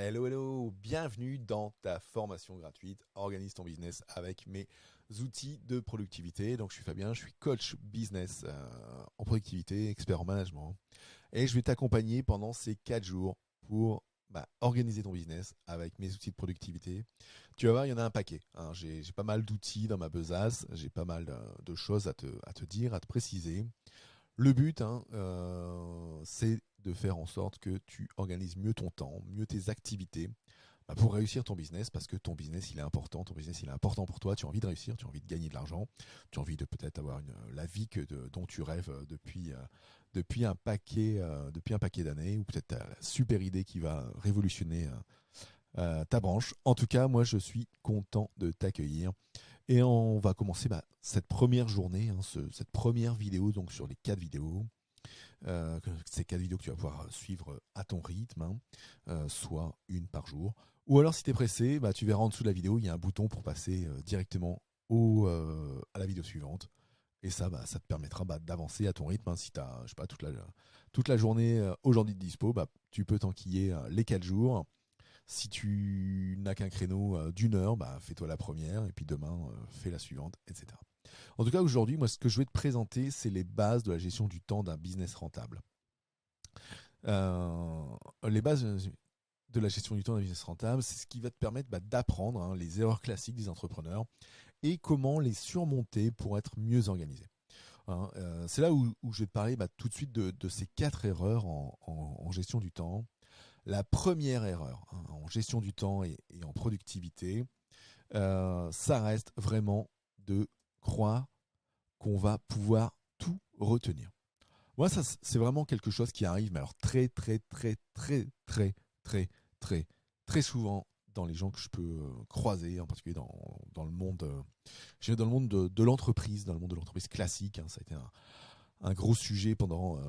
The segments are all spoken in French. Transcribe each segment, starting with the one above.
Hello, hello, bienvenue dans ta formation gratuite Organise ton business avec mes outils de productivité. Donc je suis Fabien, je suis coach business en productivité, expert en management et je vais t'accompagner pendant ces 4 jours pour organiser ton business avec mes outils de productivité. Tu vas voir, il y en a un paquet, hein. J'ai pas mal d'outils dans ma besace, j'ai pas mal de choses à te dire, à te préciser. Le but, c'est de faire en sorte que tu organises mieux ton temps, mieux tes activités pour réussir ton business, parce que ton business il est important, pour toi, tu as envie de réussir, tu as envie de gagner de l'argent, tu as envie de peut-être avoir la vie dont tu rêves depuis un paquet d'années, ou peut-être tu as la super idée qui va révolutionner ta branche. En tout cas, moi je suis content de t'accueillir. Et on va commencer cette première journée, cette première vidéo, donc sur les 4 vidéos. Ces 4 vidéos que tu vas pouvoir suivre à ton rythme, soit une par jour. Ou alors si tu es pressé, tu verras en dessous de la vidéo, il y a un bouton pour passer directement à la vidéo suivante. Et ça, ça te permettra d'avancer à ton rythme, hein. Si tu as, je sais pas, toute la journée aujourd'hui de dispo, tu peux t'enquiller les 4 jours. Si tu n'as qu'un créneau d'une heure, fais-toi la première et puis demain, fais la suivante, etc. En tout cas, aujourd'hui, moi, ce que je vais te présenter, c'est les bases de la gestion du temps d'un business rentable. Les bases de la gestion du temps d'un business rentable, c'est ce qui va te permettre d'apprendre les erreurs classiques des entrepreneurs et comment les surmonter pour être mieux organisé. C'est là où je vais te parler tout de suite de ces 4 erreurs en gestion du temps. La première erreur en gestion du temps et en productivité, ça reste vraiment de croire qu'on va pouvoir tout retenir. Moi, ça, c'est vraiment quelque chose qui arrive, mais alors très, très, très, très, très, très, très, très souvent dans les gens que je peux croiser, en particulier dans le monde, dans le monde de l'entreprise, dans le monde de l'entreprise classique. Ça a été un gros sujet pendant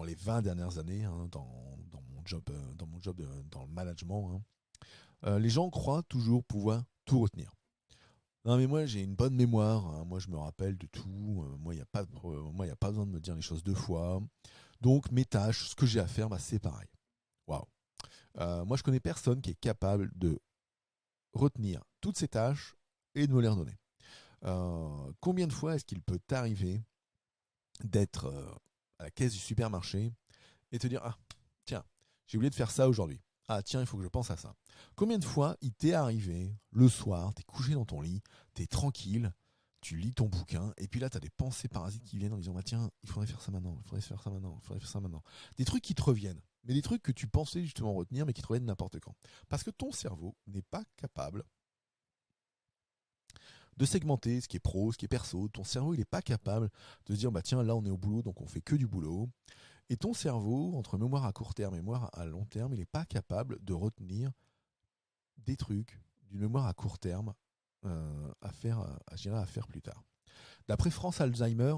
les 20 dernières années dans mon job, dans le management. Les gens croient toujours pouvoir tout retenir. Non mais moi j'ai une bonne mémoire, hein. Moi je me rappelle de tout, moi il n'y a pas besoin de me dire les choses deux fois. Donc mes tâches, ce que j'ai à faire, c'est pareil. Waouh. Moi je connais personne qui est capable de retenir toutes ces tâches et de me les redonner. Combien de fois est-ce qu'il peut t'arriver d'être à la caisse du supermarché et te dire ah tiens, j'ai oublié de faire ça aujourd'hui. Ah tiens, il faut que je pense à ça. Combien de fois il t'est arrivé le soir, t'es couché dans ton lit, t'es tranquille, tu lis ton bouquin, et puis là t'as des pensées parasites qui viennent en disant tiens, il faudrait faire ça maintenant, il faudrait faire ça maintenant, il faudrait faire ça maintenant. Des trucs qui te reviennent, mais des trucs que tu pensais justement retenir, mais qui te reviennent n'importe quand. Parce que ton cerveau n'est pas capable de segmenter ce qui est pro, ce qui est perso. Ton cerveau il n'est pas capable de se dire tiens là on est au boulot donc on fait que du boulot. Et ton cerveau, entre mémoire à court terme et mémoire à long terme, il n'est pas capable de retenir des trucs d'une mémoire à court terme à faire plus tard. D'après France Alzheimer,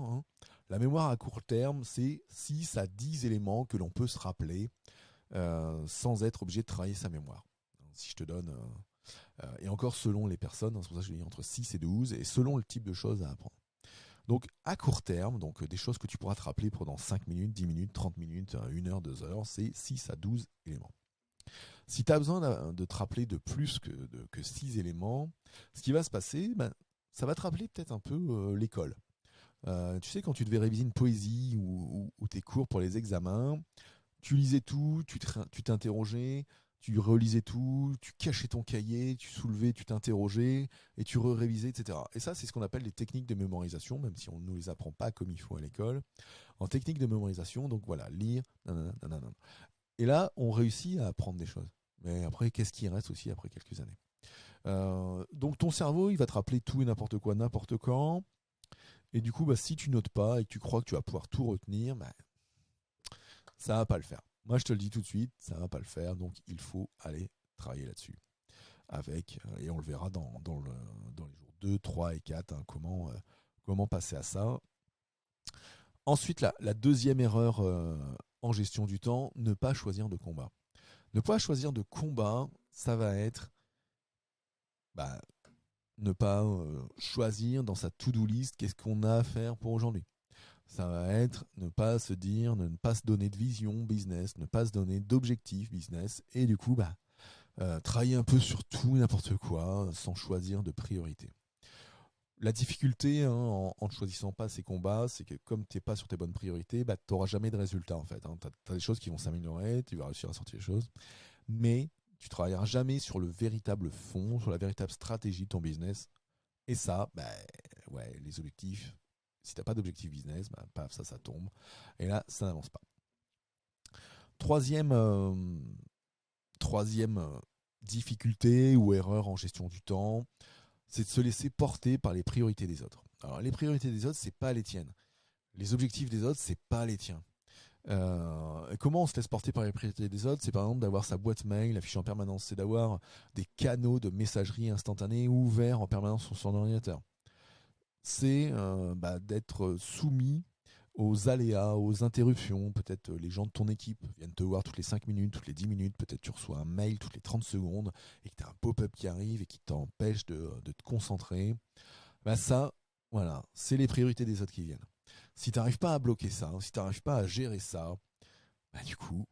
la mémoire à court terme, c'est 6 à 10 éléments que l'on peut se rappeler sans être obligé de travailler sa mémoire. Si je te donne, et encore selon les personnes, c'est pour ça que je dis entre 6 et 12, et selon le type de choses à apprendre. Donc à court terme, donc des choses que tu pourras te rappeler pendant 5 minutes, 10 minutes, 30 minutes, 1 heure, 2 heures, c'est 6 à 12 éléments. Si tu as besoin de te rappeler de plus que 6 éléments, ce qui va se passer, ça va te rappeler peut-être un peu l'école. Tu sais, quand tu devais réviser une poésie ou tes cours pour les examens, tu lisais tout, tu t'interrogeais, tu relisais tout, tu cachais ton cahier, tu soulevais, tu t'interrogeais, et tu révisais, etc. Et ça, c'est ce qu'on appelle les techniques de mémorisation, même si on ne nous les apprend pas comme il faut à l'école. En technique de mémorisation, donc voilà, lire, nanana, nanana. Et là, on réussit à apprendre des choses. Mais après, qu'est-ce qui reste aussi après quelques années? Donc ton cerveau, il va te rappeler tout et n'importe quoi, n'importe quand. Et du coup, si tu notes pas et que tu crois que tu vas pouvoir tout retenir, ça va pas le faire. Moi, je te le dis tout de suite, ça va pas le faire. Donc, il faut aller travailler là-dessus. Et on le verra dans les jours 2, 3 et 4, comment passer à ça. Ensuite, la deuxième erreur en gestion du temps, ne pas choisir de combat. Ne pas choisir de combat, ça va être ne pas choisir dans sa to-do list qu'est-ce qu'on a à faire pour aujourd'hui. Ça va être ne pas se dire, ne pas se donner de vision business, ne pas se donner d'objectif business. Et du coup, travailler un peu sur tout et n'importe quoi sans choisir de priorité. La difficulté en ne choisissant pas ces combats, c'est que comme tu n'es pas sur tes bonnes priorités, bah, tu n'auras jamais de résultat en fait. Tu as des choses qui vont s'améliorer, tu vas réussir à sortir les choses, mais tu travailleras jamais sur le véritable fond, sur la véritable stratégie de ton business. Et ça, bah, ouais, les objectifs, si tu n'as pas d'objectif business, bah, paf, ça tombe. Et là, ça n'avance pas. Troisième, difficulté ou erreur en gestion du temps, c'est de se laisser porter par les priorités des autres. Alors les priorités des autres, c'est pas les tiennes. Les objectifs des autres, c'est pas les tiens. Comment on se laisse porter par les priorités des autres? C'est par exemple d'avoir sa boîte mail affichée en permanence, c'est d'avoir des canaux de messagerie instantanée ouverts en permanence sur son ordinateur. C'est d'être soumis aux aléas, aux interruptions. Peut-être les gens de ton équipe viennent te voir toutes les 5 minutes, toutes les 10 minutes. Peut-être tu reçois un mail toutes les 30 secondes et que tu as un pop-up qui arrive et qui t'empêche de te concentrer. Ça, voilà, c'est les priorités des autres qui viennent. Si tu n'arrives pas à bloquer ça, si tu n'arrives pas à gérer ça, du coup,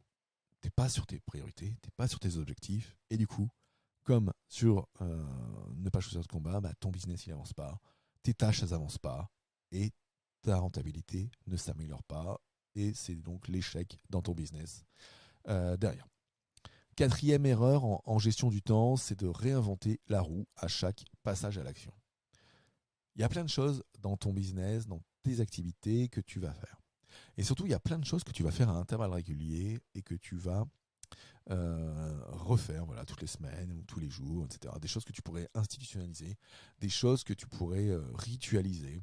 tu n'es pas sur tes priorités, tu n'es pas sur tes objectifs. Et du coup, comme sur ne pas choisir de combat, ton business il avance pas, tes tâches elles avancent pas et ta rentabilité ne s'améliore pas et c'est donc l'échec dans ton business derrière. Quatrième erreur en gestion du temps, c'est de réinventer la roue à chaque passage à l'action. Il y a plein de choses dans ton business, dans tes activités que tu vas faire. Et surtout, il y a plein de choses que tu vas faire à intervalles réguliers et que tu vas refaire toutes les semaines ou tous les jours, etc. Des choses que tu pourrais institutionnaliser, des choses que tu pourrais ritualiser,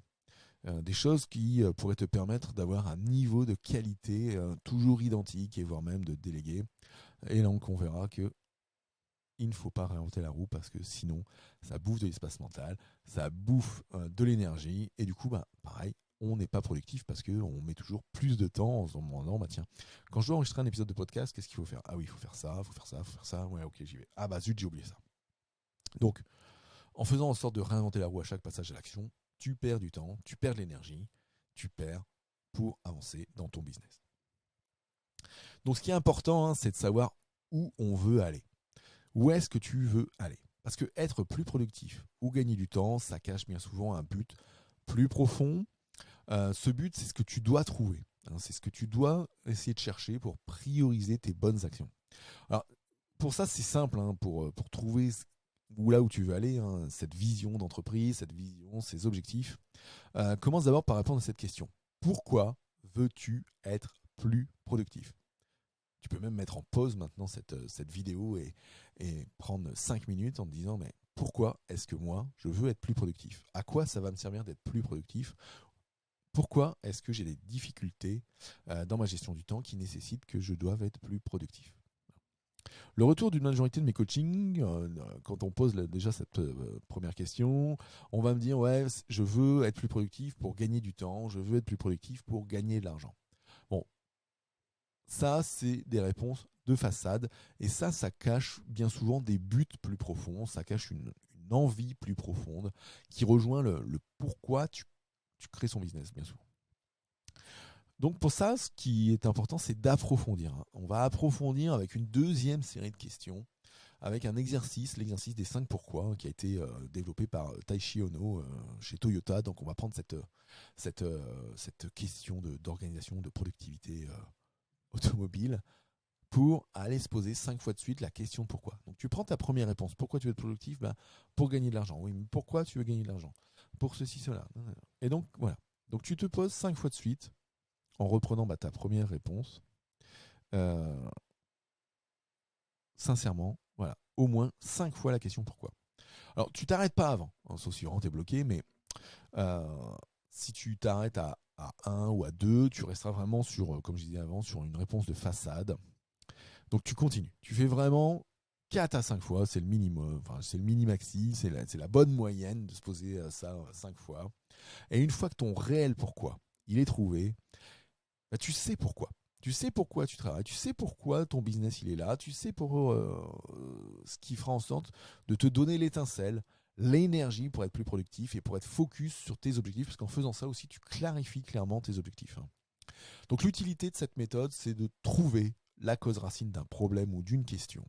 des choses qui pourraient te permettre d'avoir un niveau de qualité toujours identique et voire même de déléguer. Et donc on verra que il ne faut pas réinventer la roue parce que sinon ça bouffe de l'espace mental, ça bouffe de l'énergie et du coup pareil, on n'est pas productif parce qu'on met toujours plus de temps en se demandant tiens, quand je dois enregistrer un épisode de podcast, qu'est-ce qu'il faut faire? Ah oui, il faut faire ça, il faut faire ça, il faut faire ça, ouais ok j'y vais. Ah zut, j'ai oublié ça. Donc en faisant en sorte de réinventer la roue à chaque passage à l'action, tu perds du temps, tu perds de l'énergie, tu perds pour avancer dans ton business. Donc ce qui est important, c'est de savoir où on veut aller. Où est-ce que tu veux aller? Parce que être plus productif ou gagner du temps, ça cache bien souvent un but plus profond. Ce but, c'est ce que tu dois trouver. C'est ce que tu dois essayer de chercher pour prioriser tes bonnes actions. Alors, pour ça, c'est simple, pour trouver là où tu veux aller, cette vision d'entreprise, cette vision, ces objectifs. Commence d'abord par répondre à cette question. Pourquoi veux-tu être plus productif? Tu peux même mettre en pause maintenant cette vidéo et prendre 5 minutes en te disant mais pourquoi est-ce que moi je veux être plus productif? À quoi ça va me servir d'être plus productif? Pourquoi est-ce que j'ai des difficultés dans ma gestion du temps qui nécessitent que je doive être plus productif? Le retour d'une majorité de mes coachings, quand on pose déjà cette première question, on va me dire ouais, je veux être plus productif pour gagner du temps, je veux être plus productif pour gagner de l'argent. Bon, ça, c'est des réponses de façade. Et ça cache bien souvent des buts plus profonds. Ça cache une envie plus profonde qui rejoint le pourquoi tu crées son business, bien souvent. Donc pour ça, ce qui est important, c'est d'approfondir. On va approfondir avec une deuxième série de questions, avec un exercice, l'exercice des 5 pourquoi, qui a été développé par Taishi Ono chez Toyota. Donc on va prendre cette question d'organisation, de productivité automobile pour aller se poser 5 fois de suite la question pourquoi. Donc tu prends ta première réponse. Pourquoi tu veux être productif? Pour gagner de l'argent. Oui, mais pourquoi tu veux gagner de l'argent? Pour ceci, cela. Et donc voilà. Donc tu te poses 5 fois de suite en reprenant ta première réponse. Sincèrement, voilà. Au moins 5 fois la question pourquoi. Alors tu t'arrêtes pas avant, sauf si vraiment t'es bloqué, mais si tu t'arrêtes à 1 ou à 2, tu resteras vraiment sur, comme je disais avant, sur une réponse de façade. Donc tu continues. Tu fais vraiment 4 à 5 fois, c'est le minimum, c'est le mini-maxi, c'est la bonne moyenne de se poser ça 5 fois. Et une fois que ton réel pourquoi, il est trouvé, tu sais pourquoi. Tu sais pourquoi tu travailles, tu sais pourquoi ton business il est là, tu sais pour ce qui fera en sorte de te donner l'étincelle, l'énergie pour être plus productif et pour être focus sur tes objectifs, parce qu'en faisant ça aussi, tu clarifies clairement tes objectifs. Donc l'utilité de cette méthode, c'est de trouver la cause racine d'un problème ou d'une question.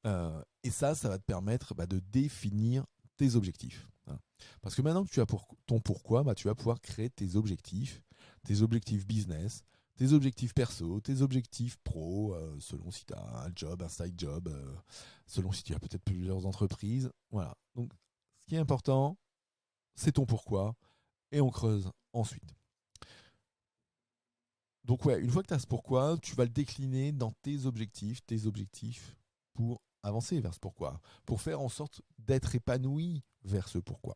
Et ça va te permettre de définir tes objectifs. Parce que maintenant que tu as ton pourquoi, tu vas pouvoir créer tes objectifs business, tes objectifs perso, tes objectifs pro, selon si tu as un job, un side job, selon si tu as peut-être plusieurs entreprises. Voilà. Donc, ce qui est important, c'est ton pourquoi, et on creuse ensuite. Donc ouais, une fois que tu as ce pourquoi, tu vas le décliner dans tes objectifs pour avancer vers ce pourquoi, pour faire en sorte d'être épanoui vers ce pourquoi.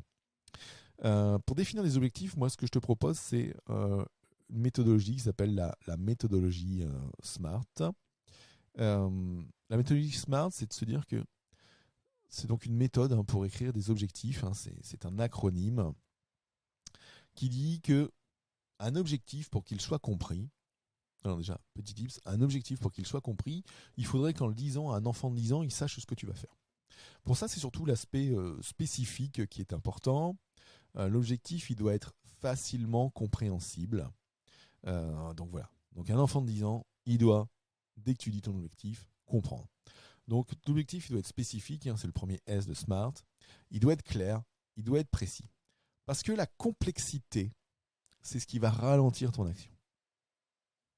Pour définir les objectifs, moi ce que je te propose, c'est une méthodologie qui s'appelle la méthodologie SMART. La méthodologie SMART, c'est de se dire que c'est donc une méthode pour écrire des objectifs, c'est un acronyme qui dit que un objectif, pour qu'il soit compris, alors déjà, petit tips, un objectif pour qu'il soit compris, il faudrait qu'en le disant à un enfant de 10 ans, il sache ce que tu vas faire. Pour ça, c'est surtout l'aspect spécifique qui est important. L'objectif, il doit être facilement compréhensible. Donc voilà. Donc un enfant de 10 ans, il doit, dès que tu dis ton objectif, comprendre. Donc l'objectif, il doit être spécifique, c'est le premier S de SMART. Il doit être clair, il doit être précis. Parce que la complexité, c'est ce qui va ralentir ton action.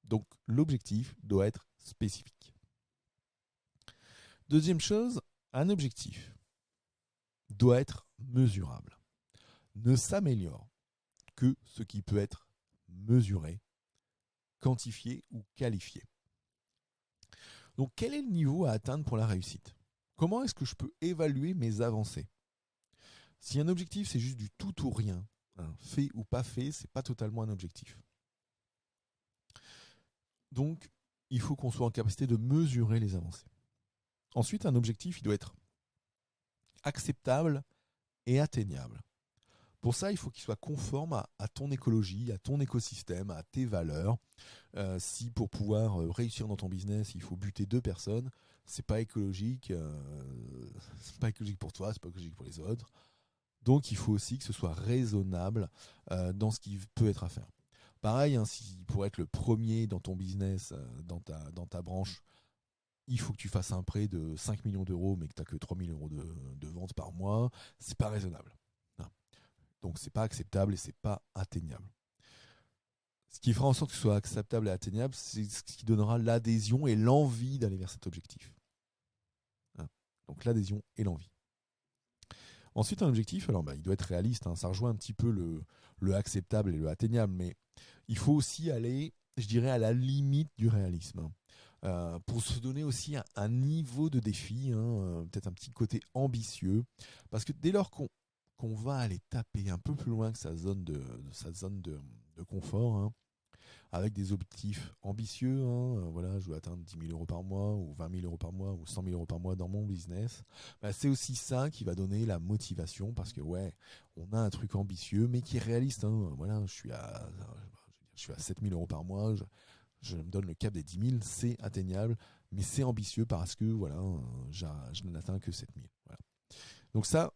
Donc l'objectif doit être spécifique. Deuxième chose, un objectif doit être mesurable. Ne s'améliore que ce qui peut être mesuré, quantifié ou qualifié. Donc quel est le niveau à atteindre pour la réussite ? Comment est-ce que je peux évaluer mes avancées ? Si un objectif c'est juste du tout ou rien, fait ou pas fait, c'est pas totalement un objectif. Donc, il faut qu'on soit en capacité de mesurer les avancées. Ensuite, un objectif, il doit être acceptable et atteignable. Pour ça, il faut qu'il soit conforme à ton écologie, à ton écosystème, à tes valeurs. Si pour pouvoir réussir dans ton business, il faut buter 2 personnes, c'est pas écologique. C'est pas écologique pour toi, c'est pas écologique pour les autres. Donc, il faut aussi que ce soit raisonnable dans ce qui peut être à faire. Pareil, si pour être le premier dans ton business, dans ta branche, il faut que tu fasses un prêt de 5 millions d'euros, mais que tu n'as que 3 000 euros de vente par mois, c'est pas raisonnable. Donc c'est pas acceptable et c'est pas atteignable. Ce qui fera en sorte que ce soit acceptable et atteignable, c'est ce qui donnera l'adhésion et l'envie d'aller vers cet objectif. Donc l'adhésion et l'envie. Ensuite, un objectif, alors il doit être réaliste, ça rejoint un petit peu le acceptable et le atteignable, mais il faut aussi aller, je dirais, à la limite du réalisme. Pour se donner aussi un niveau de défi, peut-être un petit côté ambitieux, parce que dès lors qu'on va aller taper un peu plus loin que sa zone de confort, avec des objectifs ambitieux, voilà, je veux atteindre 10 000 euros par mois, ou 20 000 euros par mois, ou 100 000 euros par mois dans mon business, c'est aussi ça qui va donner la motivation, parce que on a un truc ambitieux, mais qui est réaliste. Voilà, je suis à 7 000 euros par mois, je me donne le cap des 10 000, c'est atteignable, mais c'est ambitieux parce que voilà, je n'en atteins que 7 000. Voilà. Donc ça,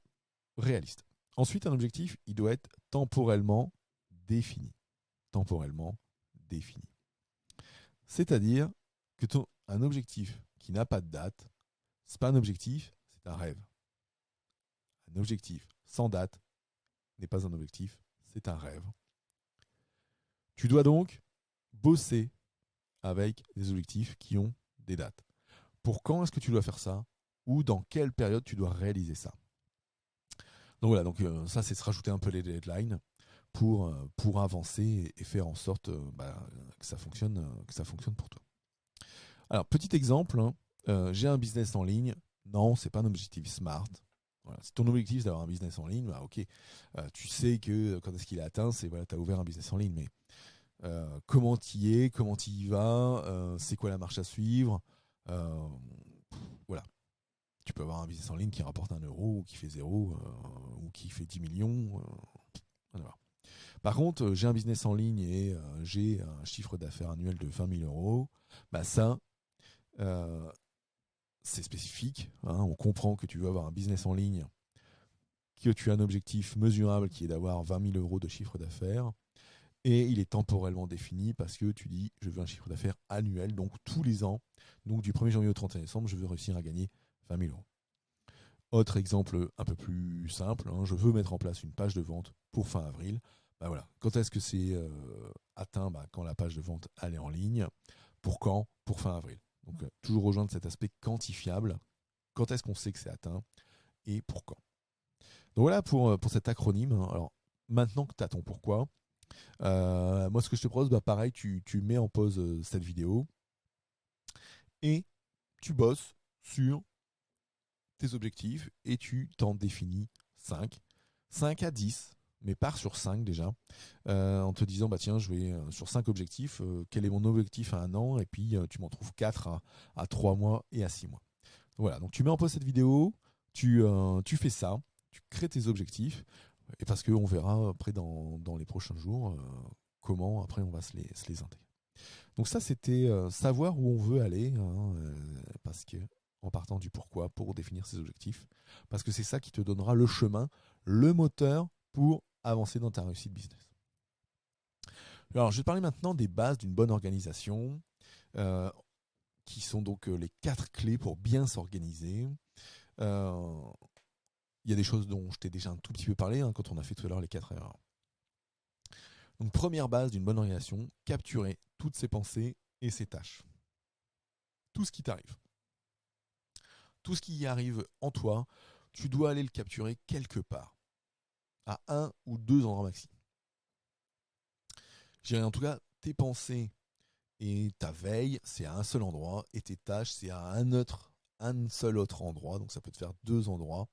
réaliste. Ensuite, un objectif, il doit être temporellement défini. Temporellement défini. C'est-à-dire que un objectif qui n'a pas de date, c'est pas un objectif, c'est un rêve. Un objectif sans date n'est pas un objectif, c'est un rêve. Tu dois donc bosser avec des objectifs qui ont des dates. Pour quand est-ce que tu dois faire ça, ou dans quelle période tu dois réaliser ça. Donc voilà, ça c'est se rajouter un peu les deadlines pour avancer et faire en sorte que ça fonctionne pour toi. Alors petit exemple, j'ai un business en ligne. Non, c'est pas un objectif SMART. Voilà. Si ton objectif c'est d'avoir un business en ligne, ok, tu sais que quand est-ce qu'il est atteint, c'est tu as ouvert un business en ligne, mais comment tu y es, comment tu y vas, c'est quoi la marche à suivre, voilà. Tu peux avoir un business en ligne qui rapporte 1 euro, ou qui fait 0, ou qui fait 10 millions. Voilà. Par contre, j'ai un business en ligne et j'ai un chiffre d'affaires annuel de 20 000 euros. Ça, c'est spécifique. On comprend que tu veux avoir un business en ligne, que tu as un objectif mesurable qui est d'avoir 20 000 euros de chiffre d'affaires. Et il est temporellement défini parce que tu dis, je veux un chiffre d'affaires annuel, donc tous les ans. Donc du 1er janvier au 31 décembre, je veux réussir à gagner 20 000 euros. Autre exemple un peu plus simple, hein, je veux mettre en place une page de vente pour fin avril. Bah voilà. Quand est-ce que c'est atteint? Quand la page de vente elle est en ligne. Pour quand? Pour fin avril. Donc toujours rejoindre cet aspect quantifiable. Quand est-ce qu'on sait que c'est atteint et pour quand? Donc voilà pour cet acronyme. Alors maintenant que tu as ton pourquoi, moi ce que je te propose, pareil, tu mets en pause cette vidéo et tu bosses sur tes objectifs et tu t'en définis 5 à 10, mais pars sur 5 déjà, en te disant tiens, je vais sur 5 objectifs, quel est mon objectif à un an, et puis tu m'en trouves 4 à 3 mois et à 6 mois. Voilà, donc tu mets en pause cette vidéo, tu fais ça, tu crées tes objectifs, et parce qu'on verra après dans les prochains jours comment après on va se les intégrer. Donc ça c'était savoir où on veut aller, hein, parce que en partant du pourquoi pour définir ses objectifs, parce que c'est ça qui te donnera le chemin, le moteur pour avancer dans ta réussite business. Alors je vais te parler maintenant des bases d'une bonne organisation, qui sont donc les 4 clés pour bien s'organiser. Il y a des choses dont je t'ai déjà un tout petit peu parlé quand on a fait tout à l'heure les 4 erreurs. Donc première base d'une bonne organisation, capturer toutes ses pensées et ses tâches. Tout ce qui t'arrive. Tout ce qui y arrive en toi, tu dois aller le capturer quelque part, à 1 ou 2 endroits maxi. Je dirais en tout cas, tes pensées et ta veille, c'est à un seul endroit, et tes tâches, c'est à un seul autre endroit, donc ça peut te faire 2 endroits.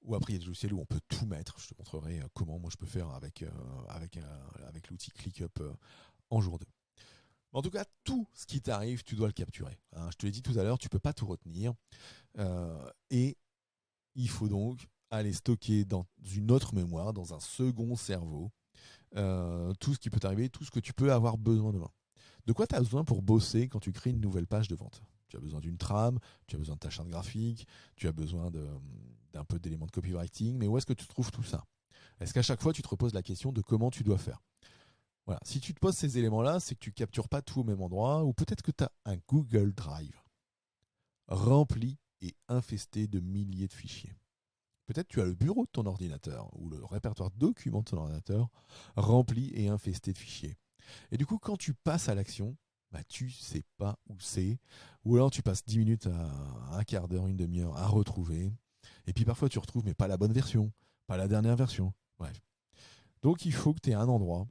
Ou après, il y a des logiciels où on peut tout mettre. Je te montrerai comment moi je peux faire avec l'outil ClickUp en jour 2. En tout cas, tout ce qui t'arrive, tu dois le capturer. Je te l'ai dit tout à l'heure, tu ne peux pas tout retenir. Et il faut donc aller stocker dans une autre mémoire, dans un second cerveau, tout ce qui peut t'arriver, tout ce que tu peux avoir besoin demain. De quoi tu as besoin pour bosser quand tu crées une nouvelle page de vente? Tu as besoin d'une trame, tu as besoin de ta charte graphique, tu as besoin d'un peu d'éléments de copywriting, mais où est-ce que tu trouves tout ça? Est-ce qu'à chaque fois tu te reposes la question de comment tu dois faire? Voilà. Si tu te poses ces éléments-là, c'est que tu ne captures pas tout au même endroit, ou peut-être que tu as un Google Drive rempli et infesté de milliers de fichiers. Peut-être que tu as le bureau de ton ordinateur ou le répertoire documents de ton ordinateur rempli et infesté de fichiers. Et du coup, quand tu passes à l'action, tu sais pas où c'est. Ou alors tu passes 10 minutes à un quart d'heure, une demi-heure à retrouver. Et puis parfois tu retrouves mais pas la bonne version, pas la dernière version. Bref. Donc il faut que tu aies un endroit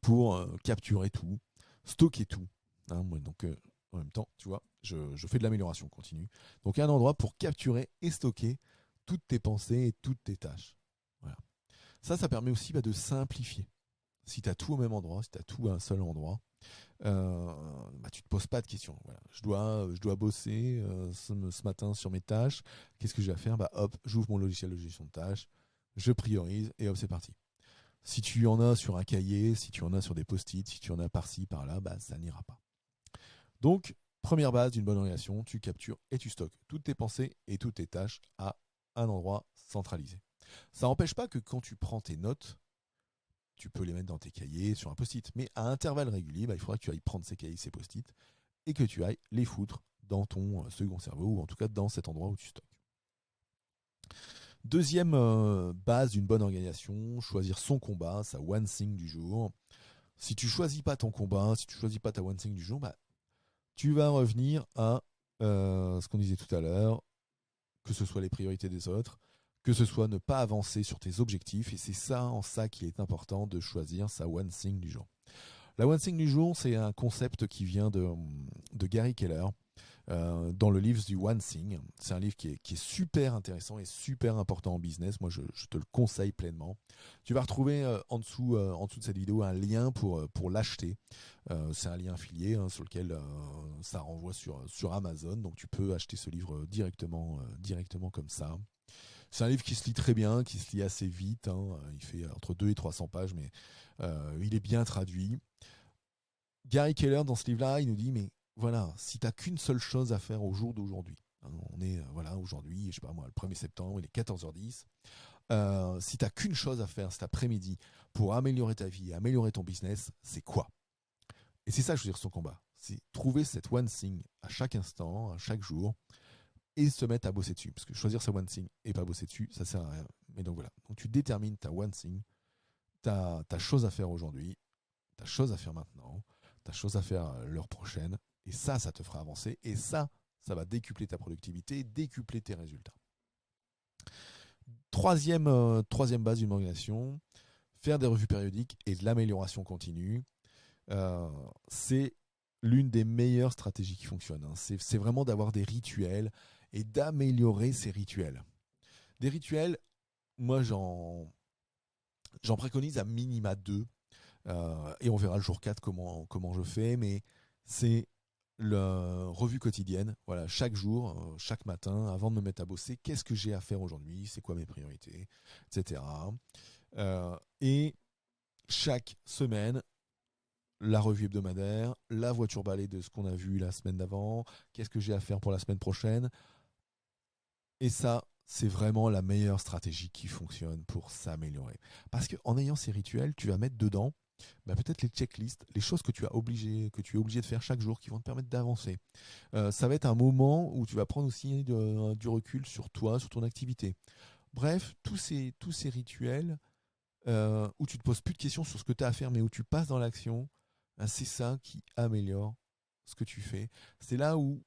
pour capturer tout, stocker tout. Donc en même temps, tu vois, je fais de l'amélioration continue. Donc un endroit pour capturer et stocker toutes tes pensées et toutes tes tâches. Voilà. Ça permet aussi de simplifier. Si tu as tout au même endroit, si tu as tout à un seul endroit, tu ne te poses pas de questions. Voilà. Je dois bosser ce matin sur mes tâches. Qu'est-ce que je vais faire? Hop, j'ouvre mon logiciel de gestion de tâches, je priorise et hop, c'est parti. Si tu en as sur un cahier, si tu en as sur des post-it, si tu en as par-ci, par-là, ça n'ira pas. Donc, première base d'une bonne organisation, tu captures et tu stockes toutes tes pensées et toutes tes tâches à un endroit centralisé. Ça n'empêche pas que quand tu prends tes notes, tu peux les mettre dans tes cahiers, sur un post-it. Mais à intervalles réguliers, il faudra que tu ailles prendre ces cahiers, ces post-it, et que tu ailles les foutre dans ton second cerveau, ou en tout cas dans cet endroit où tu stockes. Deuxième base d'une bonne organisation, choisir son combat, sa one thing du jour. Si tu choisis pas ton combat, si tu choisis pas ta one thing du jour, tu vas revenir à ce qu'on disait tout à l'heure, que ce soit les priorités des autres, que ce soit ne pas avancer sur tes objectifs, et c'est ça en ça qu'il est important de choisir sa one thing du jour. La one thing du jour, c'est un concept qui vient de Gary Keller, dans le livre du One Thing. C'est un livre qui est super intéressant et super important en business. Moi, je te le conseille pleinement. Tu vas retrouver en dessous de cette vidéo un lien pour l'acheter. C'est un lien affilié sur lequel ça renvoie sur Amazon. Donc, tu peux acheter ce livre directement comme ça. C'est un livre qui se lit très bien, qui se lit assez vite. Il fait entre 200 et 300 pages, mais il est bien traduit. Gary Keller, dans ce livre-là, il nous dit, mais voilà, si tu n'as qu'une seule chose à faire au jour d'aujourd'hui, on est aujourd'hui, je sais pas moi, le 1er septembre, il est 14h10, si tu n'as qu'une chose à faire cet après-midi pour améliorer ta vie, améliorer ton business, c'est quoi? Et c'est ça, je veux dire, son combat. C'est trouver cette one thing à chaque instant, à chaque jour, et se mettre à bosser dessus. Parce que choisir sa one thing et pas bosser dessus, ça sert à rien. Mais donc voilà. Donc tu détermines ta one thing, ta chose à faire aujourd'hui, ta chose à faire maintenant, ta chose à faire l'heure prochaine. Et ça te fera avancer. Et ça va décupler ta productivité, décupler tes résultats. Troisième base d'une organisation, faire des revues périodiques et de l'amélioration continue. C'est l'une des meilleures stratégies qui fonctionnent. Hein. C'est vraiment d'avoir des rituels et d'améliorer ces rituels. Des rituels, moi j'en préconise à minima 2. Et on verra le jour 4 comment je fais, mais c'est la revue quotidienne. Voilà, chaque jour, chaque matin, avant de me mettre à bosser, qu'est-ce que j'ai à faire aujourd'hui, c'est quoi mes priorités, etc. Et chaque semaine, la revue hebdomadaire, la voiture balai de ce qu'on a vu la semaine d'avant, qu'est-ce que j'ai à faire pour la semaine prochaine. Et ça, c'est vraiment la meilleure stratégie qui fonctionne pour s'améliorer. Parce qu'en ayant ces rituels, tu vas mettre dedans peut-être les checklists, les choses que tu es obligé de faire chaque jour qui vont te permettre d'avancer. Ça va être un moment où tu vas prendre aussi du recul sur toi, sur ton activité. Bref, tous ces rituels où tu te poses plus de questions sur ce que tu as à faire, mais où tu passes dans l'action, c'est ça qui améliore ce que tu fais. C'est là où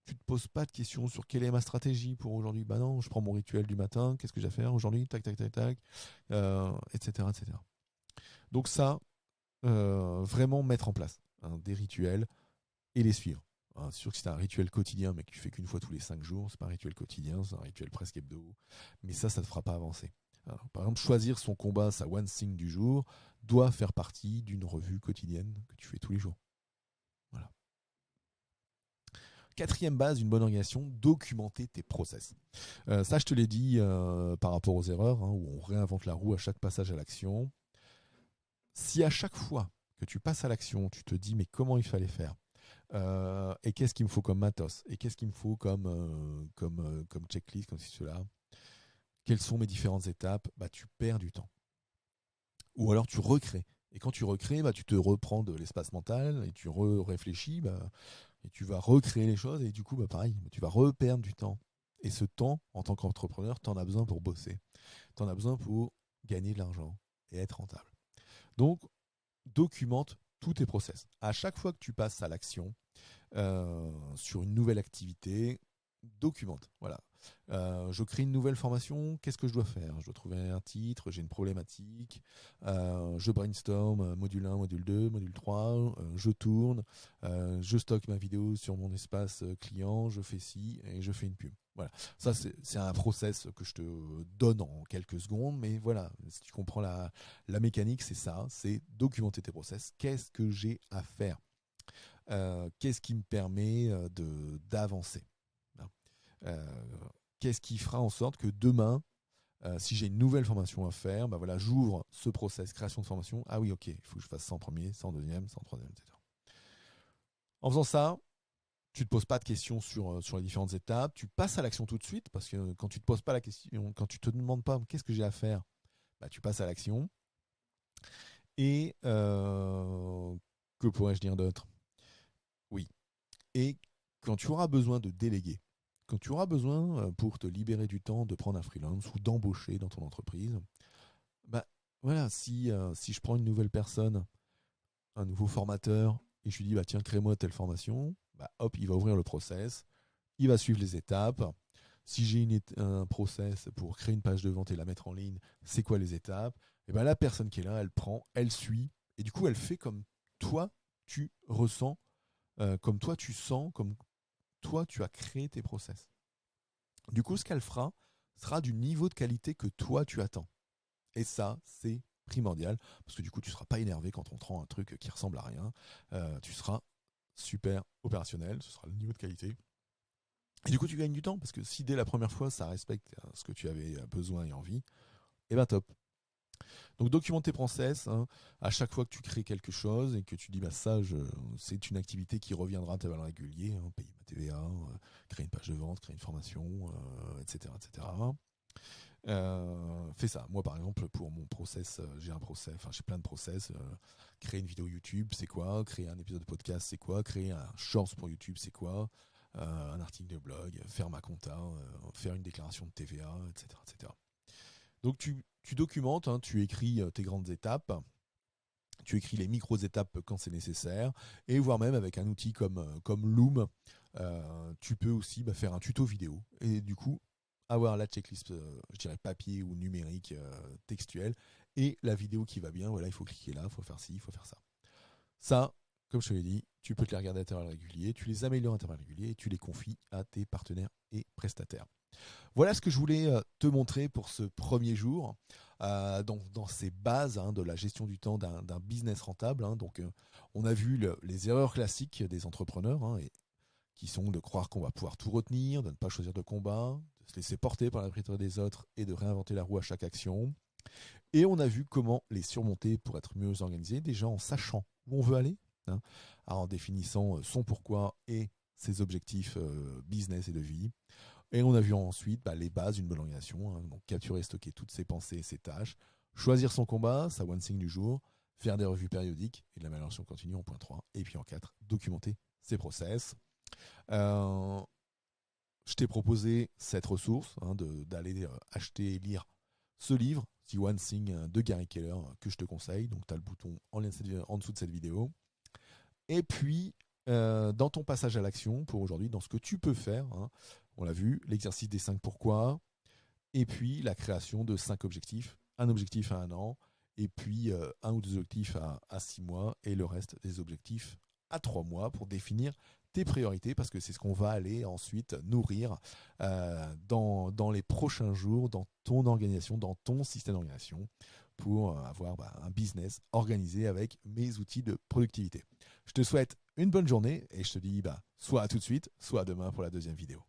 tu te poses pas de questions sur quelle est ma stratégie pour aujourd'hui. Bah non, je prends mon rituel du matin, qu'est-ce que j'ai à faire aujourd'hui, tac, tac, tac, tac, etc., etc. Donc ça, vraiment mettre en place des rituels et les suivre. C'est sûr que c'est un rituel quotidien, mais que tu fais qu'une fois tous les 5 jours, c'est pas un rituel quotidien, c'est un rituel presque hebdo. Mais ça te fera pas avancer. Alors, par exemple, choisir son combat, sa one thing du jour, doit faire partie d'une revue quotidienne que tu fais tous les jours. Voilà. Quatrième base d'une bonne organisation, documenter tes process. Ça, je te l'ai dit par rapport aux erreurs, où on réinvente la roue à chaque passage à l'action. Si à chaque fois que tu passes à l'action, tu te dis mais comment il fallait faire, et qu'est-ce qu'il me faut comme matos, et qu'est-ce qu'il me faut comme checklist, comme cela, quelles sont mes différentes étapes, tu perds du temps. Ou alors tu recrées. Et quand tu recrées, tu te reprends de l'espace mental et tu réfléchis, et tu vas recréer les choses, et du coup, pareil, tu vas reperdre du temps. Et ce temps, en tant qu'entrepreneur, tu en as besoin pour bosser. Tu en as besoin pour gagner de l'argent et être rentable. Donc, documente tous tes process. À chaque fois que tu passes à l'action sur une nouvelle activité, documente. Voilà. Je crée une nouvelle formation, qu'est-ce que je dois faire? Je dois trouver un titre, j'ai une problématique, je brainstorm, module 1, module 2, module 3, je tourne, je stocke ma vidéo sur mon espace client, je fais ci et je fais une pub. Voilà. Ça, c'est un process que je te donne en quelques secondes, mais voilà, si tu comprends la mécanique, c'est ça, c'est documenter tes process. Qu'est-ce que j'ai à faire? Qu'est-ce qui me permet d'avancer? Qu'est-ce qui fera en sorte que demain, si j'ai une nouvelle formation à faire, voilà, j'ouvre ce process création de formation. Ah oui, ok, il faut que je fasse ça en premier, ça en deuxième, ça en troisième, etc. En faisant ça, tu ne te poses pas de questions sur les différentes étapes, tu passes à l'action tout de suite, parce que quand tu ne te poses pas la question, quand tu ne te demandes pas qu'est-ce que j'ai à faire, tu passes à l'action. Et que pourrais-je dire d'autre? Oui. Et quand tu auras besoin de déléguer, quand tu auras besoin, pour te libérer du temps, de prendre un freelance ou d'embaucher dans ton entreprise, voilà, si je prends une nouvelle personne, un nouveau formateur, et je lui dis tiens, crée-moi telle formation, hop, il va ouvrir le process, il va suivre les étapes. Si j'ai un process pour créer une page de vente et la mettre en ligne, c'est quoi les étapes? Et la personne qui est là, elle prend, elle suit, et du coup, elle fait comme toi, tu ressens, comme toi, tu sens, comme toi, tu as créé tes process. Du coup, ce qu'elle fera sera du niveau de qualité que toi, tu attends. Et ça, c'est primordial, parce que du coup, tu ne seras pas énervé quand on te rend un truc qui ressemble à rien. Tu seras super opérationnel, ce sera le niveau de qualité. Et du coup, tu gagnes du temps, parce que si dès la première fois, ça respecte ce que tu avais besoin et envie, top. Donc documenter tes process, à chaque fois que tu crées quelque chose et que tu dis c'est une activité qui reviendra à ta valeur régulier, payer ma TVA, créer une page de vente, créer une formation, etc. Fais ça. Moi par exemple pour mon process, j'ai plein de process. Créer une vidéo YouTube, c'est quoi? Créer un épisode de podcast, c'est quoi? Créer un shorts pour YouTube, c'est quoi? un article de blog, faire ma compta, faire une déclaration de TVA, etc. etc. Donc tu documentes, hein, tu écris tes grandes étapes, tu écris les micro-étapes quand c'est nécessaire, et voire même avec un outil comme Loom, tu peux aussi faire un tuto vidéo, et du coup avoir la checklist, je dirais papier ou numérique, textuelle, et la vidéo qui va bien, voilà, il faut cliquer là, il faut faire ci, il faut faire ça. Ça, comme je te l'ai dit, tu peux te les regarder à intervalles réguliers, tu les améliores à intervalles réguliers, et tu les confies à tes partenaires et prestataires. Voilà ce que je voulais te montrer pour ce premier jour, dans ces bases, hein, de la gestion du temps d'un business rentable, hein. Donc, on a vu les erreurs classiques des entrepreneurs, hein, qui sont de croire qu'on va pouvoir tout retenir, de ne pas choisir de combat, de se laisser porter par la priorité des autres et de réinventer la roue à chaque action. Et on a vu comment les surmonter pour être mieux organisés, déjà en sachant où on veut aller, hein, en définissant son pourquoi et ses objectifs business et de vie. Et on a vu ensuite les bases d'une bonne organisation, hein, donc capturer et stocker toutes ses pensées et ses tâches, choisir son combat, sa one thing du jour, faire des revues périodiques et de l'amélioration continue en point 3. Et puis en 4, documenter ses process. Euh, je t'ai proposé cette ressource, hein, d'aller acheter et lire ce livre, The One Thing de Gary Keller, que je te conseille. Donc tu as le bouton en dessous de cette vidéo. Et puis, dans ton passage à l'action pour aujourd'hui, dans ce que tu peux faire, hein, on l'a vu, l'exercice des 5 pourquoi, et puis la création de 5 objectifs, un objectif à 1 an, et puis un ou deux objectifs à 6 mois, et le reste des objectifs à 3 mois pour définir tes priorités, parce que c'est ce qu'on va aller ensuite nourrir dans les prochains jours, dans ton organisation, dans ton système d'organisation, pour avoir un business organisé avec mes outils de productivité. Je te souhaite une bonne journée et je te dis soit à tout de suite, soit à demain pour la deuxième vidéo.